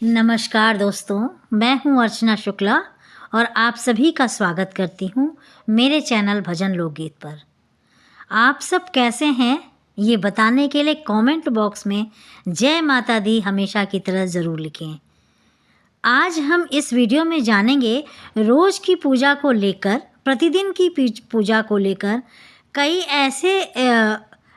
नमस्कार दोस्तों, मैं हूँ अर्चना शुक्ला और आप सभी का स्वागत करती हूँ मेरे चैनल भजन लोकगीत पर। आप सब कैसे हैं ये बताने के लिए कमेंट बॉक्स में जय माता दी हमेशा की तरह ज़रूर लिखें। आज हम इस वीडियो में जानेंगे रोज़ की पूजा को लेकर, प्रतिदिन की पूजा को लेकर कई ऐसे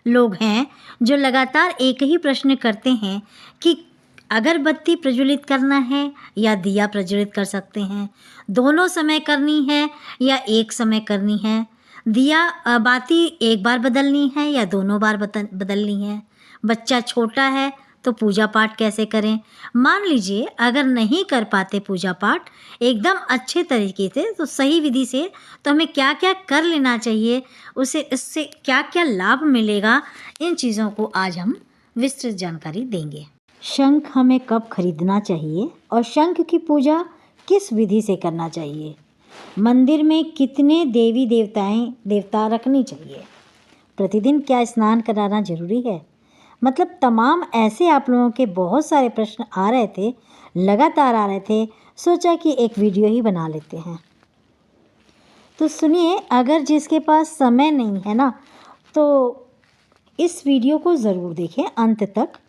लोग हैं जो लगातार एक ही प्रश्न करते हैं कि अगरबत्ती प्रज्वलित करना है या दिया प्रज्वलित कर सकते हैं, दोनों समय करनी है या एक समय करनी है, दिया बाती एक बार बदलनी है या दोनों बार बदलनी है, बच्चा छोटा है तो पूजा पाठ कैसे करें। मान लीजिए अगर नहीं कर पाते पूजा पाठ एकदम अच्छे तरीके से, तो सही विधि से, तो हमें क्या क्या कर लेना चाहिए, उसे इससे क्या क्या लाभ मिलेगा, इन चीज़ों को आज हम विस्तृत जानकारी देंगे। शंख हमें कब खरीदना चाहिए और शंख की पूजा किस विधि से करना चाहिए, मंदिर में कितने देवी देवता रखनी चाहिए, प्रतिदिन क्या स्नान कराना जरूरी है। मतलब तमाम ऐसे आप लोगों के बहुत सारे प्रश्न आ रहे थे, लगातार आ रहे थे, सोचा कि एक वीडियो ही बना लेते हैं। तो सुनिए, अगर जिसके पास समय नहीं है ना, तो इस वीडियो को ज़रूर देखें अंत तक।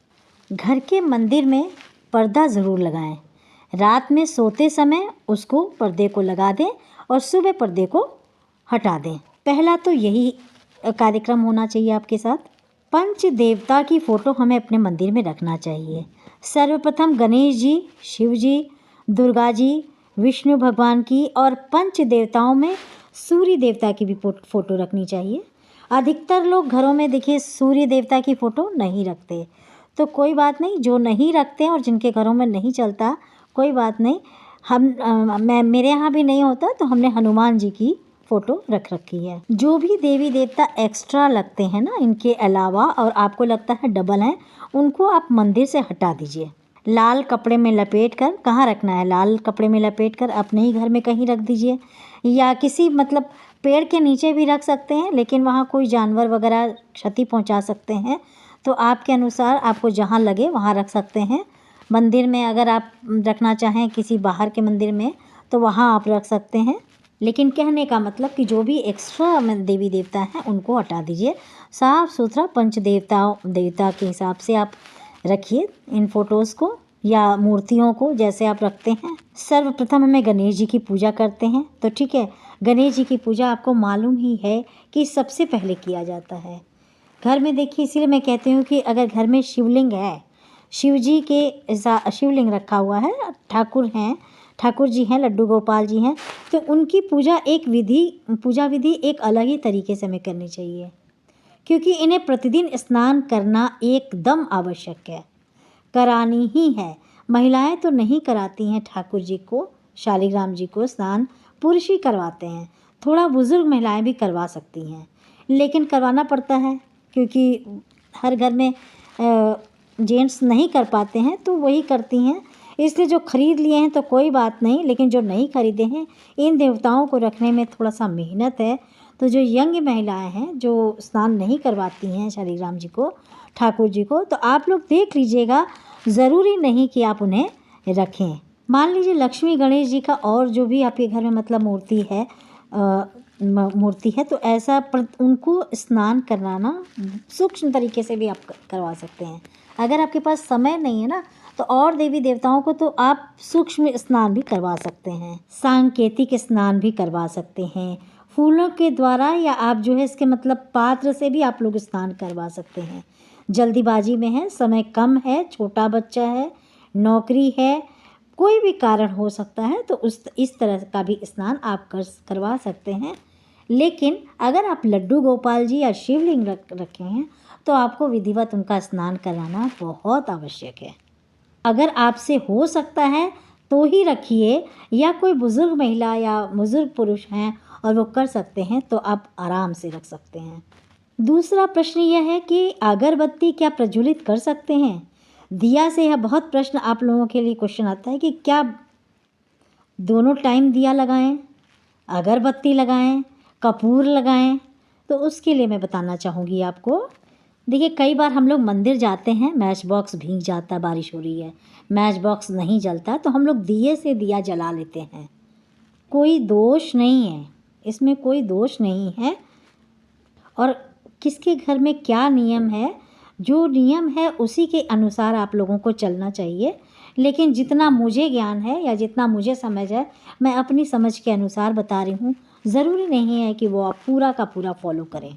घर के मंदिर में पर्दा ज़रूर लगाएं। रात में सोते समय उसको पर्दे को लगा दें और सुबह पर्दे को हटा दें। पहला तो यही कार्यक्रम होना चाहिए आपके साथ। पंच देवता की फ़ोटो हमें अपने मंदिर में रखना चाहिए। सर्वप्रथम गणेश जी, शिव जी, दुर्गा जी, विष्णु भगवान की, और पंच देवताओं में सूर्य देवता की भी फ़ोटो रखनी चाहिए। अधिकतर लोग घरों में देखिए सूर्य देवता की फ़ोटो नहीं रखते, तो कोई बात नहीं, जो नहीं रखते हैं और जिनके घरों में नहीं चलता कोई बात नहीं। मेरे यहाँ भी नहीं होता, तो हमने हनुमान जी की फ़ोटो रख रखी है। जो भी देवी देवता एक्स्ट्रा लगते हैं ना इनके अलावा, और आपको लगता है डबल हैं, उनको आप मंदिर से हटा दीजिए। लाल कपड़े में लपेट कर, कहाँ रखना है, लाल कपड़े में लपेट कर अपने ही घर में कहीं रख दीजिए, या किसी मतलब पेड़ के नीचे भी रख सकते हैं, लेकिन वहाँ कोई जानवर वगैरह क्षति पहुँचा सकते हैं, तो आपके अनुसार आपको जहाँ लगे वहाँ रख सकते हैं। मंदिर में अगर आप रखना चाहें किसी बाहर के मंदिर में, तो वहाँ आप रख सकते हैं। लेकिन कहने का मतलब कि जो भी एक्स्ट्रा देवी देवता हैं उनको हटा दीजिए। साफ़ सुथरा पंच देवता के हिसाब से आप रखिए इन फ़ोटोज़ को या मूर्तियों को, जैसे आप रखते हैं। सर्वप्रथम हमें गणेश जी की पूजा करते हैं, तो ठीक है, गणेश जी की पूजा आपको मालूम ही है कि सबसे पहले किया जाता है घर में। देखिए, इसीलिए मैं कहती हूँ कि अगर घर में शिवलिंग है, शिव जी के शिवलिंग रखा हुआ है, ठाकुर जी हैं, लड्डू गोपाल जी हैं, तो उनकी पूजा विधि एक अलग ही तरीके से हमें करनी चाहिए, क्योंकि इन्हें प्रतिदिन स्नान करना एकदम आवश्यक है, करानी ही है। महिलाएं तो नहीं कराती हैं ठाकुर जी को, शालिग्राम जी को स्नान, पुरुष ही करवाते हैं। थोड़ा बुजुर्ग महिलाएं भी करवा सकती हैं, लेकिन करवाना पड़ता है क्योंकि हर घर में जेंट्स नहीं कर पाते हैं, तो वही करती हैं। इसलिए जो खरीद लिए हैं तो कोई बात नहीं, लेकिन जो नहीं खरीदे हैं, इन देवताओं को रखने में थोड़ा सा मेहनत है। तो जो यंग महिलाएं हैं जो स्नान नहीं करवाती हैं शालिग्राम जी को, ठाकुर जी को, तो आप लोग देख लीजिएगा, ज़रूरी नहीं कि आप उन्हें रखें। मान लीजिए लक्ष्मी गणेश जी का और जो भी आपके घर में मतलब मूर्ति है, तो ऐसा उनको स्नान कराना सूक्ष्म तरीके से भी आप करवा सकते हैं। अगर आपके पास समय नहीं है ना, तो और देवी देवताओं को तो आप सूक्ष्म स्नान भी करवा सकते हैं, सांकेतिक स्नान भी करवा सकते हैं, फूलों के द्वारा, या आप जो है इसके मतलब पात्र से भी आप लोग स्नान करवा सकते हैं। जल्दीबाजी में है, समय कम है, छोटा बच्चा है, नौकरी है, कोई भी कारण हो सकता है, तो इस तरह का भी स्नान आप करवा सकते हैं। लेकिन अगर आप लड्डू गोपाल जी या शिवलिंग रखे हैं, तो आपको विधिवत उनका स्नान कराना बहुत आवश्यक है। अगर आपसे हो सकता है तो ही रखिए, या कोई बुज़ुर्ग महिला या बुज़ुर्ग पुरुष हैं और वो कर सकते हैं, तो आप आराम से रख सकते हैं। दूसरा प्रश्न यह है कि अगरबत्ती क्या प्रज्वलित कर सकते हैं दिया से। यह बहुत प्रश्न आप लोगों के लिए क्वेश्चन आता है कि क्या दोनों टाइम दिया लगाएं, अगरबत्ती लगाएं, कपूर लगाएं। तो उसके लिए मैं बताना चाहूँगी आपको देखिए कई बार हम लोग मंदिर जाते हैं, मैच बॉक्स भीग जाता, बारिश हो रही है, मैच बॉक्स नहीं जलता तो हम लोग दिए से दिया जला लेते हैं। कोई दोष नहीं है, इसमें कोई दोष नहीं है। और किसके घर में क्या नियम है, जो नियम है उसी के अनुसार आप लोगों को चलना चाहिए। लेकिन जितना मुझे ज्ञान है या जितना मुझे समझ है, मैं अपनी समझ के अनुसार बता रही हूँ। ज़रूरी नहीं है कि वो आप पूरा का पूरा फॉलो करें।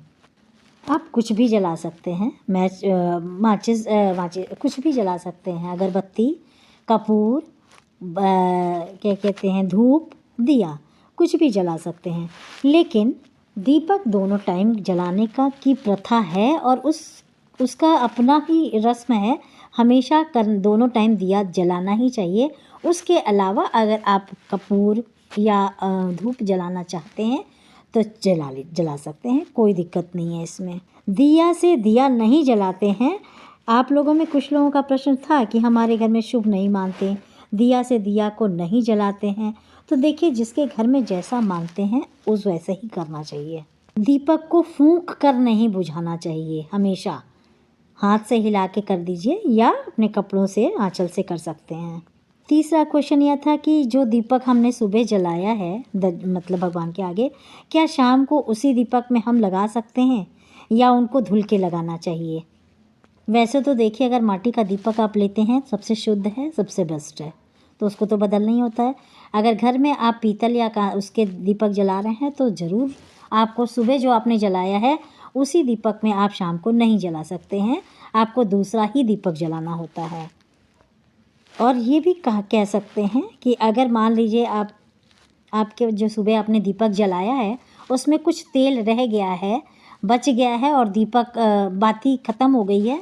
आप कुछ भी जला सकते हैं, माचिस कुछ भी जला सकते हैं, अगरबत्ती, कपूर, क्या कहते हैं, धूप, दिया, कुछ भी जला सकते हैं। लेकिन दीपक दोनों टाइम जलाने का की प्रथा है और उसका अपना ही रस्म है। हमेशा दोनों टाइम दिया जलाना ही चाहिए। उसके अलावा अगर आप कपूर या धूप जलाना चाहते हैं तो जला सकते हैं, कोई दिक्कत नहीं है इसमें। दिया से दिया नहीं जलाते हैं। आप लोगों में कुछ लोगों का प्रश्न था कि हमारे घर में शुभ नहीं मानते, दिया से दिया को नहीं जलाते हैं। तो देखिए जिसके घर में जैसा मानते हैं उस वैसे ही करना चाहिए। दीपक को फूंक कर नहीं बुझाना चाहिए, हमेशा हाथ से हिला के कर दीजिए या अपने कपड़ों से आंचल से कर सकते हैं। तीसरा क्वेश्चन यह था कि जो दीपक हमने सुबह जलाया है मतलब भगवान के आगे, क्या शाम को उसी दीपक में हम लगा सकते हैं या उनको धुल के लगाना चाहिए? वैसे तो देखिए अगर माटी का दीपक आप लेते हैं सबसे शुद्ध है, सबसे बेस्ट है, तो उसको तो बदलना ही होता है। अगर घर में आप पीतल या उसके दीपक जला रहे हैं तो ज़रूर आपको सुबह जो आपने जलाया है उसी दीपक में आप शाम को नहीं जला सकते हैं, आपको दूसरा ही दीपक जलाना होता है। और ये भी कह सकते हैं कि अगर मान लीजिए आपके जो सुबह आपने दीपक जलाया है उसमें कुछ तेल रह गया है, बच गया है और दीपक बाती ख़त्म हो गई है,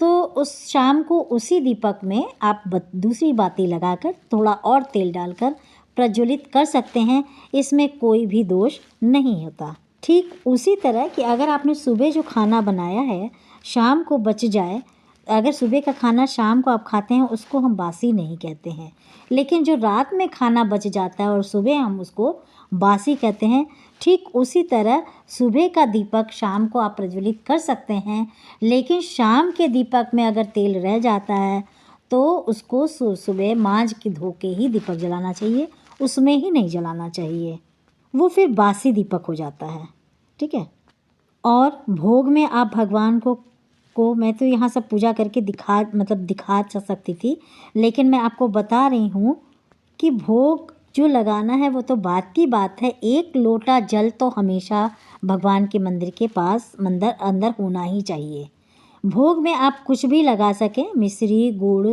तो उस शाम को उसी दीपक में आप दूसरी बाती लगाकर थोड़ा और तेल डालकर प्रज्वलित कर सकते हैं। इसमें कोई भी दोष नहीं होता। ठीक उसी तरह कि अगर आपने सुबह जो खाना बनाया है शाम को बच जाए, अगर सुबह का खाना शाम को आप खाते हैं उसको हम बासी नहीं कहते हैं। लेकिन जो रात में खाना बच जाता है और सुबह हम उसको बासी कहते हैं। ठीक उसी तरह सुबह का दीपक शाम को आप प्रज्वलित कर सकते हैं, लेकिन शाम के दीपक में अगर तेल रह जाता है तो उसको सुबह मांज के धो के ही दीपक जलाना चाहिए, उसमें ही नहीं जलाना चाहिए, वो फिर बासी दीपक हो जाता है। ठीक है। और भोग में आप भगवान को मैं तो यहाँ सब पूजा करके दिखा सकती थी, लेकिन मैं आपको बता रही हूँ कि भोग जो लगाना है वो तो बात की बात है। 1 लोटा जल तो हमेशा भगवान के मंदिर के पास अंदर होना ही चाहिए। भोग में आप कुछ भी लगा सकें, मिश्री, गुड़,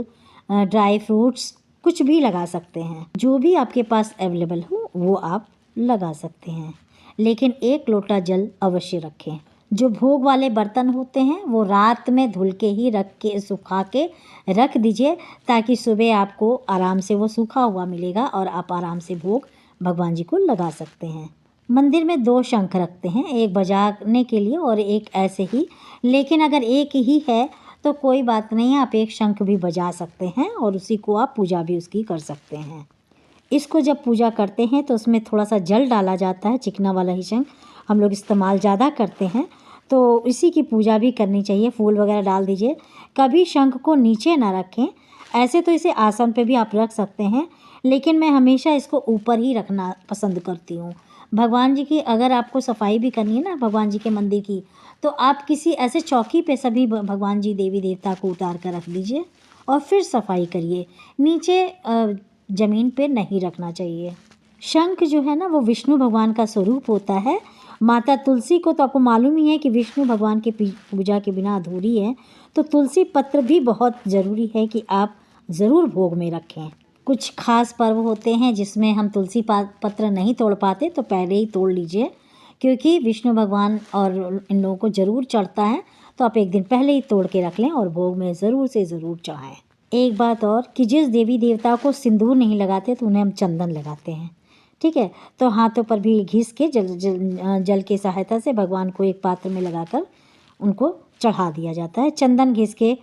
ड्राई फ्रूट्स, कुछ भी लगा सकते हैं, जो भी आपके पास अवेलेबल हो वो आप लगा सकते हैं, लेकिन 1 लोटा जल अवश्य रखें। जो भोग वाले बर्तन होते हैं वो रात में धुल के ही सुखा के रख दीजिए, ताकि सुबह आपको आराम से वो सूखा हुआ मिलेगा और आप आराम से भोग भगवान जी को लगा सकते हैं। मंदिर में 2 शंख रखते हैं, एक बजाने के लिए और एक ऐसे ही। लेकिन अगर एक ही है तो कोई बात नहीं है, आप 1 शंख भी बजा सकते हैं और उसी को आप पूजा भी उसकी कर सकते हैं। इसको जब पूजा करते हैं तो उसमें थोड़ा सा जल डाला जाता है, चिकना वाला ही शंख हम लोग इस्तेमाल ज़्यादा करते हैं, तो इसी की पूजा भी करनी चाहिए। फूल वगैरह डाल दीजिए। कभी शंख को नीचे ना रखें, ऐसे तो इसे आसन पे भी आप रख सकते हैं, लेकिन मैं हमेशा इसको ऊपर ही रखना पसंद करती हूँ। भगवान जी की अगर आपको सफाई भी करनी है ना भगवान जी के मंदिर की, तो आप किसी ऐसे चौकी पे सभी भगवान जी देवी देवता को उतार कर रख दीजिए और फिर सफाई करिए। नीचे ज़मीन पे नहीं रखना चाहिए। शंख जो है ना वो विष्णु भगवान का स्वरूप होता है। माता तुलसी को तो आपको मालूम ही है कि विष्णु भगवान की पूजा के बिना अधूरी है, तो तुलसी पत्र भी बहुत ज़रूरी है कि आप ज़रूर भोग में रखें। कुछ खास पर्व होते हैं जिसमें हम तुलसी पत्र नहीं तोड़ पाते, तो पहले ही तोड़ लीजिए, क्योंकि विष्णु भगवान और इन लोगों को ज़रूर चढ़ता है, तो आप 1 दिन पहले ही तोड़ के रख लें और भोग में ज़रूर से ज़रूर चढ़ाएँ। एक बात और कि जिस देवी देवता को सिंदूर नहीं लगाते तो उन्हें हम चंदन लगाते हैं। ठीक है, तो हाथों पर भी घिस के जल की सहायता से भगवान को एक पात्र में लगाकर उनको चढ़ा दिया जाता है। चंदन घिस के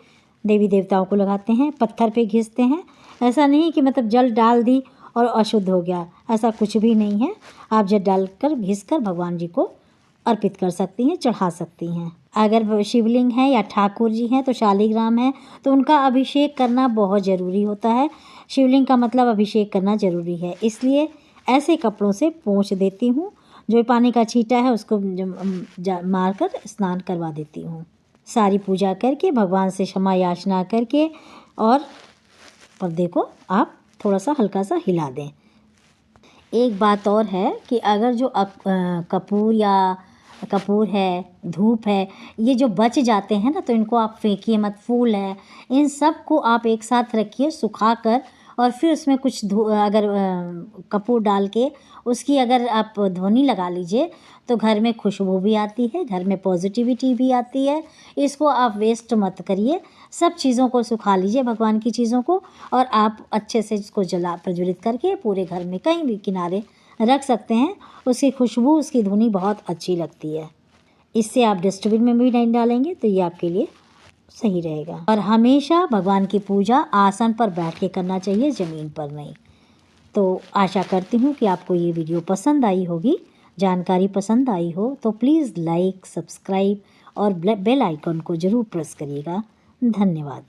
देवी देवताओं को लगाते हैं, पत्थर पे घिसते हैं। ऐसा नहीं कि मतलब जल डाल दी और अशुद्ध हो गया, ऐसा कुछ भी नहीं है। आप जल डालकर घिस कर भगवान जी को अर्पित कर सकती हैं, चढ़ा सकती हैं। अगर वो शिवलिंग है या ठाकुर जी हैं तो शालिग्राम है तो उनका अभिषेक करना बहुत ज़रूरी होता है। शिवलिंग का मतलब अभिषेक करना ज़रूरी है, इसलिए ऐसे कपड़ों से पोंछ देती हूँ। जो पानी का छींटा है उसको मार कर स्नान करवा देती हूँ। सारी पूजा करके भगवान से क्षमा याचना करके और पर्दे को आप थोड़ा सा हल्का सा हिला दें। एक बात और है कि अगर जो कपूर है, धूप है, ये जो बच जाते हैं ना तो इनको आप फेंकिए मत। फूल है, इन सब को आप एक साथ रखिए सुखा कर और फिर उसमें कुछ कपूर डाल के उसकी अगर आप धुनी लगा लीजिए तो घर में खुशबू भी आती है, घर में पॉजिटिविटी भी आती है। इसको आप वेस्ट मत करिए, सब चीज़ों को सुखा लीजिए, भगवान की चीज़ों को, और आप अच्छे से इसको प्रज्वलित करके पूरे घर में कहीं भी किनारे रख सकते हैं। उसकी खुशबू, उसकी धुनी बहुत अच्छी लगती है। इससे आप डस्टबिन में भी नहीं डालेंगे तो ये आपके लिए सही रहेगा। और हमेशा भगवान की पूजा आसन पर बैठ के करना चाहिए, ज़मीन पर नहीं। तो आशा करती हूँ कि आपको ये वीडियो पसंद आई होगी, जानकारी पसंद आई हो तो प्लीज़ लाइक, सब्सक्राइब और बेल आइकन को ज़रूर प्रेस करिएगा। धन्यवाद।